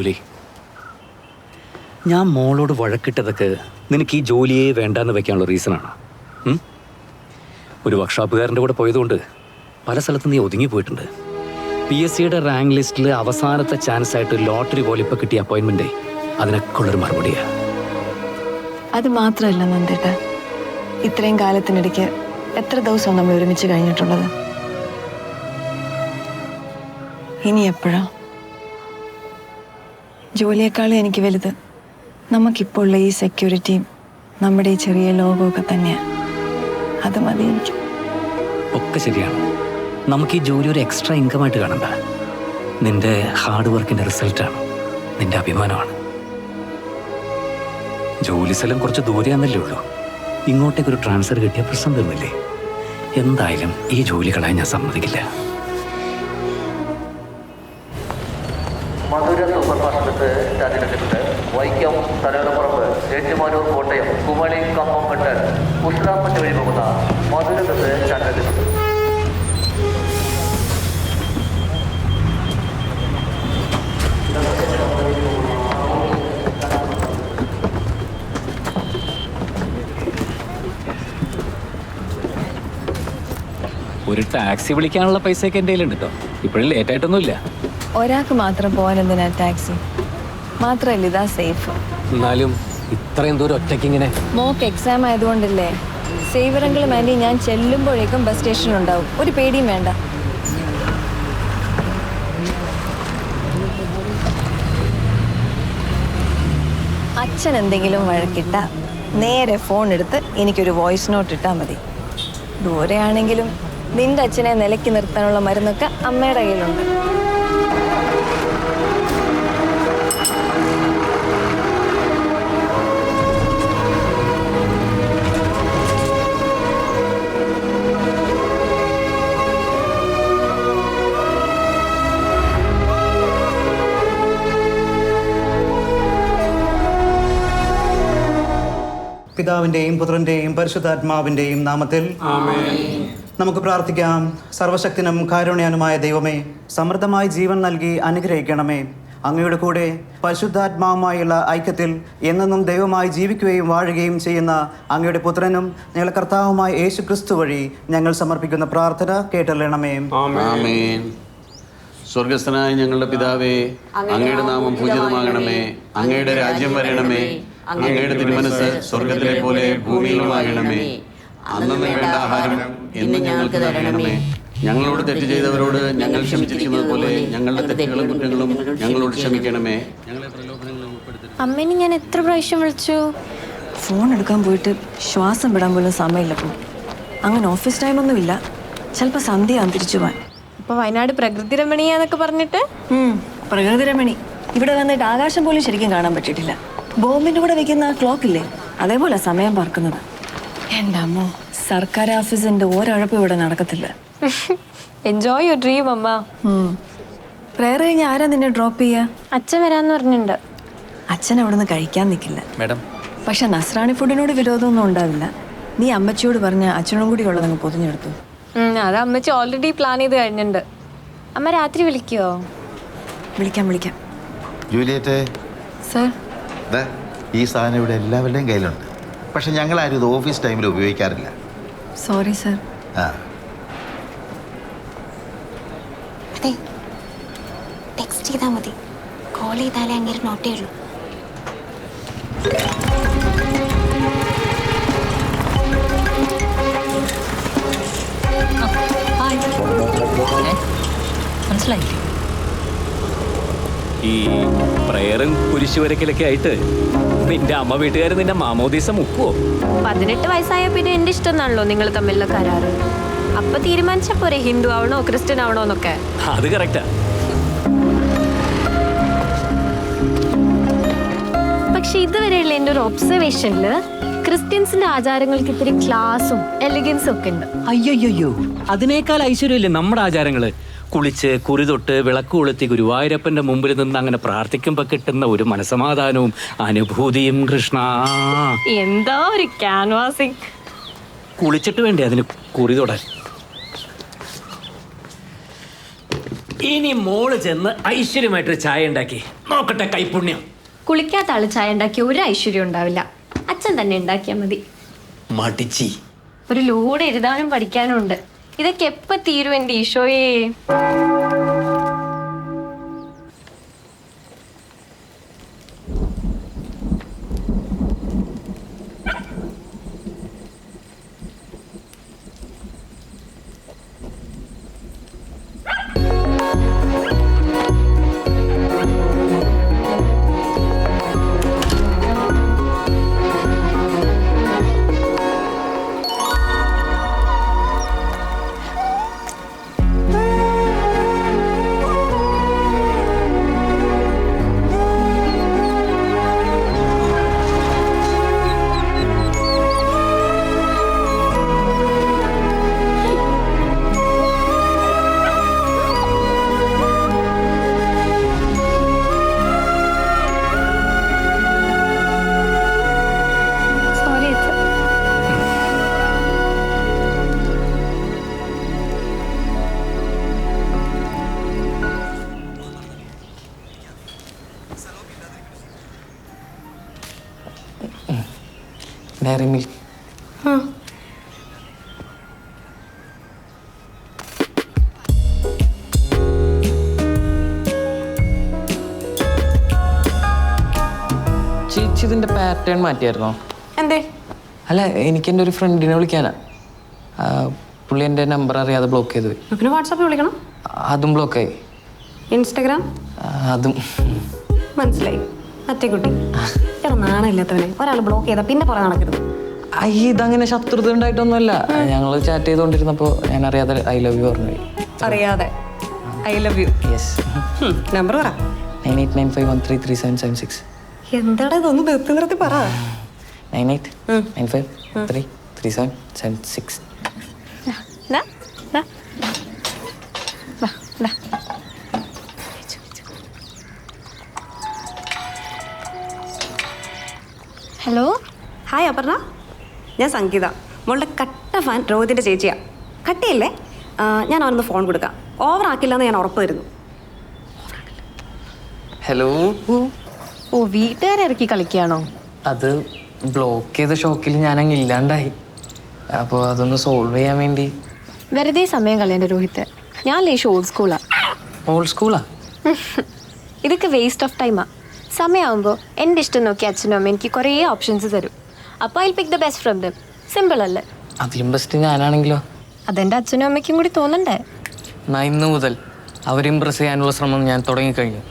ജോലി. ഞാൻ മോളോട് വഴക്കിട്ടതൊക്കെ നിനക്ക് ഈ ജോലിയെ വേണ്ടാന്ന് വെക്കാനുള്ള റീസണാണ്. ഒരു വർക്ക്ഷോപ്പുകാരൻ്റെ കൂടെ പോയതുകൊണ്ട് പല സ്ഥലത്തും നീ ഒതുങ്ങിപ്പോയിട്ടുണ്ട്. PSCയുടെ റാങ്ക് ലിസ്റ്റിൽ അവസാനത്തെ ചാൻസ് ആയിട്ട് ലോട്ടറി പോലെ ഇപ്പോൾ കിട്ടിയ അപ്പോയിൻമെൻറ്റേ അതിനൊക്കെ ഉള്ളൊരു മറുപടിയാണ്. അത് മാത്രമല്ല നന്ദേട്ട, ഇത്രയും കാലത്തിനിടയ്ക്ക് എത്ര ദിവസം നമ്മൾ ഒരുമിച്ച് കഴിഞ്ഞിട്ടുള്ളത്. ഇനി എപ്പോഴാ? ജോലിയേക്കാളും എനിക്ക് വലുത് നമുക്കിപ്പോൾ ഉള്ള ഈ സെക്യൂരിറ്റിയും നമ്മുടെ ഈ ചെറിയ ലോകമൊക്കെ തന്നെയാണ്. അത് മതി എനിക്ക്. ഒക്കെ ശരിയാണ്. നമുക്ക് ഈ ജോലി ഒരു എക്സ്ട്രാ ഇൻകമായിട്ട് കാണണ്ട. നിന്റെ ഹാർഡ് വർക്കിൻ്റെ റിസൾട്ടാണ്, നിന്റെ അഭിമാനമാണ്. ജോലി സ്ഥലം കുറച്ച് ദൂരെയാണെന്നല്ലേ ഉള്ളൂ. ഇങ്ങോട്ടേക്കൊരു ട്രാൻസ്ഫർ കിട്ടിയ പ്രശ്നം തീർന്നില്ലേ? എന്തായാലും ഈ ജോലി കളയാൻ ഞാൻ സമ്മതിക്കില്ല. മധുര സൂപ്പർമാർക്കറ്റ് സ്റ്റാൻഡിനടുത്ത് വൈക്കം, തലയോടപ്പുറമ്പ്, ഏറ്റുമാനൂർ, കോട്ടയം, കുമളി, കമ്പംപെട്ട്, ഉസ്രാപ്പറ്റ വഴി പോകുന്ന മധുര ബസ് സ്റ്റാൻഡിനടുത്ത്. ഒരു ടാക്സി വിളിക്കാനുള്ള പൈസയൊക്കെ എൻ്റെ കയ്യിലുണ്ട് കേട്ടോ. ഇപ്പോഴും ലേറ്റായിട്ടൊന്നുമില്ല. ഒരാൾക്ക് മാത്രം പോകാൻ എന്തിനാ ടാക്സി? മാത്രമല്ല ഇതാ സേഫ്. എന്നാലും ഇത്രയും ദൂരം ഒറ്റയ്ക്ക് ഇങ്ങനെ. മോക്ക് എക്സാം ആയതുകൊണ്ടല്ലേ. സേവറെങ്കിലും ആൻറ്റി ഞാൻ ചെല്ലുമ്പോഴേക്കും ബസ് സ്റ്റേഷൻ ഉണ്ടാവും, ഒരു പേടിയും വേണ്ട. അച്ഛൻ എന്തെങ്കിലും വഴക്കിട്ട നേരെ ഫോൺ എടുത്ത് എനിക്കൊരു വോയിസ് നോട്ട് ഇട്ടാൽ മതി. ദൂരെയാണെങ്കിലും നിന്റെ അച്ഛനെ നിലയ്ക്ക് നിർത്താനുള്ള മരുന്നൊക്കെ അമ്മയുടെ കയ്യിലുണ്ട്. പിതാവിൻ്റെയും പുത്രൻ്റെയും പരിശുദ്ധാത്മാവിൻ്റെയും നാമത്തിൽ നമുക്ക് പ്രാർത്ഥിക്കാം. സർവശക്തനും കാരുണ്യനുമായ ദൈവമേ, സമൃദ്ധമായി ജീവൻ നൽകി അനുഗ്രഹിക്കണമേ. അങ്ങയുടെ കൂടെ പരിശുദ്ധാത്മാവുമായുള്ള ഐക്യത്തിൽ എന്നെന്നും ദൈവമായി ജീവിക്കുകയും വാഴുകയും ചെയ്യുന്ന അങ്ങയുടെ പുത്രനും ഞങ്ങളുടെ കർത്താവുമായ യേശു ക്രിസ്തു വഴി ഞങ്ങൾ സമർപ്പിക്കുന്ന പ്രാർത്ഥന കേട്ടറിയണമേ. ആമേൻ. സ്വർഗസ്ഥനായ ഞങ്ങളുടെ പിതാവേ, അങ്ങയുടെ നാമം പൂജിതമാകണമേ. അങ്ങയുടെ രാജ്യം വരണമേ. അങ്ങയുടെ തിരുമനസ് സ്വർഗത്തിലെ പോലെ ഭൂമിയിലുമാകണമേ. അന്നു വേണ്ട ആഹാരം എന്ന് ഞങ്ങൾക്ക് തരണമേ. ഞങ്ങളോട് തെറ്റ് ചെയ്തവരോട് ഞങ്ങൾ ക്ഷമിച്ചിരിക്കുന്നത് പോലെ ഞങ്ങളുടെ തെറ്റുകളും കുറ്റങ്ങളും ഞങ്ങളോട് ക്ഷമിക്കണമേ. ഞങ്ങളെ പ്രലോഭനങ്ങളിൽ ഉൾപ്പെടുത്തരുതേ. അമ്മേനെ ഞാൻ എത്ര പ്രാവശ്യം വിളിച്ചു. ഫോൺ എടുക്കാൻ പോയിട്ട് ശ്വാസം വിടാൻ പോലും സമയമില്ലപ്പോൾ. അങ്ങനെ ഓഫീസ് ടൈമൊന്നുമില്ല. ചിലപ്പോൾ സന്ധ്യയാകും തിരിച്ചു പോകാൻ. അപ്പൊ വയനാട് പ്രകൃതി രമണീയാന്നൊക്കെ പറഞ്ഞിട്ട് പ്രകൃതി രമണി. ഇവിടെ വന്നിട്ട് ആകാശം പോലും ശരിക്കും കാണാൻ പറ്റിയിട്ടില്ല. ബോംബിന്റെ കൂടെ വെക്കുന്ന ആ ക്ലോക്കില്ലേ, അതേപോലെ സമയം പാർക്കുന്നത്. എൻ്റെ അമ്മോ, സർക്കാർ ഓഫീസിന്റെ ഒരഴപ്പും ഇവിടെ നടക്കത്തില്ല. എൻജോയ് യുവർ ഡ്രീം അമ്മ. പ്രേയർ കഴിഞ്ഞ് ആരാ നിന്നെ ഡ്രോപ്പ് ചെയ്യാ? അച്ഛൻ വരാന്ന് പറഞ്ഞിട്ടുണ്ട്. അച്ഛൻ അവിടെ നിന്ന് കഴിക്കാൻ നിൽക്കില്ല. മാഡം, പക്ഷെ നസ്രാണി ഫുഡിനോട് വിരോധമൊന്നും ഉണ്ടാവില്ല. നീ അമ്മച്ചിയോട് പറഞ്ഞ അച്ഛനും കൂടി ഉള്ളതങ്ങ് പൊതിഞ്ഞെടുത്തു. അത് അമ്മച്ചി ഓൾറെഡി പ്ലാൻ ചെയ്ത് കഴിഞ്ഞിട്ടുണ്ട്. അമ്മ രാത്രി വിളിക്കുവോ? വിളിക്കാം. ജൂലിയറ്റ്, സർ, ഈ സാധനം ഇവിടെ എല്ലാവരുടെയും കയ്യിലുണ്ട്. പക്ഷെ ഞങ്ങളാരും ഇത് ഓഫീസ് ടൈമിൽ ഉപയോഗിക്കാറില്ല. Sorry sir. അതെ, ടെക്സ്റ്റ് ചെയ്താൽ മതി. കോൾ ചെയ്താലേ അങ്ങനെ നോട്ട് ചെയ്യുള്ളൂ. മനസ്സിലായി. ഈ പ്രയറും കുരിശുവരക്കലൊക്കെ ആയിട്ട് നിന്റെ അമ്മ വീട്ടുകാർ നിന്റെ മാമോദീസ മുക്കുവോ? 18 വയസ്സായ പിന്നെ എന്റെ ഇഷ്ടം എന്നാണല്ലോ നിങ്ങൾ തമ്മിലുള്ള കരാറ്. അപ്പൊ തീരുമാനിച്ച പോരെ ഹിന്ദു ആവണോ ക്രിസ്ത്യൻ ആവണോ എന്നൊക്കെ. അത് കറക്റ്റാ. പക്ഷെ ഇതുവരെയുള്ള എൻ്റെ ഒരു ഒബ്സർവേഷനില് ക്രിസ്ത്യൻസിന്റെ ആചാരങ്ങൾക്ക് ഇത്തിരി ക്ലാസും എലിഗൻസും ഒക്കെ ഉണ്ട്. അയ്യോ, അതിനേക്കാൾ ഐശ്വര്യമില്ലേ നമ്മുടെ ആചാരങ്ങള്. കുളിച്ച് കുറി തൊട്ട് വിളക്ക് കൊളുത്തി ഗുരുവായൂരപ്പന്റെ മുമ്പിൽ നിന്ന് അങ്ങനെ പ്രാർത്ഥിക്കുമ്പോ കിട്ടുന്ന ഒരു മനസമാധാനവും അനുഭൂതിയും. കൃഷ്ണ, എന്താ ഒരു ക്യാൻവാസിങ്. കുളിച്ചിട്ട് വേണ്ടേ അതിന് കുറി തൊടാൻ? ഇനി മോള് ചെന്ന് ഐശ്വര്യമായിട്ടൊരു ചായ ഉണ്ടാക്കി നോക്കട്ടെ കൈപുണ്യം. കുളിക്കാത്ത ആള് ചായ ഉണ്ടാക്കിയ ഒരു ഐശ്വര്യം ഉണ്ടാവില്ല. അച്ഛൻ തന്നെ ഉണ്ടാക്കിയാൽ മതി. മടിച്ചി. ഒരു ലോഡ് എഴുതാനും പഠിക്കാനും ഉണ്ട്. ഇതൊക്കെ എപ്പ തീരും എൻ്റെ ഈശോയെ? Dairy milk. ചേച്ചി ഇതിന്റെ പാറ്റേൺ മാറ്റിയായിരുന്നോ? എന്തേ? അല്ല, എനിക്ക് എൻ്റെ ഒരു ഫ്രണ്ടിനെ വിളിക്കാനാ. പുള്ളി എൻ്റെ നമ്പർ അറിയാതെ ബ്ലോക്ക് ചെയ്തു. പിന്നെ വാട്സാപ്പിൽ വിളിക്കണം. അതും ബ്ലോക്കായി. ഇൻസ്റ്റഗ്രാം? അതും. മനസ്സിലായി. മറ്റേ കുട്ടി നാണില്ലാത്തവനെ ഒരാൾ ബ്ലോക്ക് ചെയ്താൽ പിന്നെ പുറം നടക്കരുത്. ഇതങ്ങനെ ശത്രുത ഉണ്ടായിട്ടൊന്നുമല്ല. ഞങ്ങൾ ചാറ്റ് ചെയ്തുകൊണ്ടിരുന്നപ്പോൾ ഞാൻ അറിയാതെ ഐ ലവ് യു പറഞ്ഞു. അറിയാതെ I love you? Yes. Number പറ. 9895133776. എന്താടാ ഇതൊന്ന് നിർത്തി നിർത്തി പറ. 9895133776. ഹലോ. ഹായ് അപർണ, ഞാൻ സംഗീത. മോളുടെ കട്ട ഫാൻ രോഹിതിൻ്റെ ചേച്ചിയാ. കട്ടിയല്ലേ? ഞാൻ അവനൊന്ന് ഫോൺ കൊടുക്കാം. ഓവർ ആക്കില്ലെന്ന് ഞാൻ ഉറപ്പ് തരുന്നു. ഹലോ. ഓ, വീട്ടുകാരെ ഇറക്കി കളിക്കുകയാണോ? അത് ബ്ലോക്ക് ചെയ്ത ഷോക്കിൽ ഞാനങ്ങ് ഇല്ലാണ്ടായി. അപ്പോൾ അതൊന്ന് സോൾവ് ചെയ്യാൻ വേണ്ടി. വെറുതെ സമയം കളയണ്ട രോഹിത്ത്. ഞാൻ ലേശം ഓൾഡ് സ്കൂളാ. ഓൾഡ് സ്കൂളാ? ഇതൊക്കെ വേസ്റ്റ് ഓഫ് ടൈമാ. സമയമാകുമ്പോൾ എൻ്റെ ഇഷ്ടം നോക്കി അച്ഛനും അമ്മ എനിക്ക് കുറേ ഓപ്ഷൻസ് തരും. അപ്പോൾ I pick the best from them. Simple അല്ലേ? അതിലും ബെസ്റ്റ് ഞാനാണെങ്കിലോ? അതെൻ്റെ അച്ഛനും അമ്മയ്ക്കും കൂടി തോന്നണ്ടേ? ഇന്ന് മുതൽ അവരെ ഇമ്പ്രസ് ചെയ്യാനുള്ള ശ്രമം ഞാൻ തുടങ്ങിക്കഴിഞ്ഞു.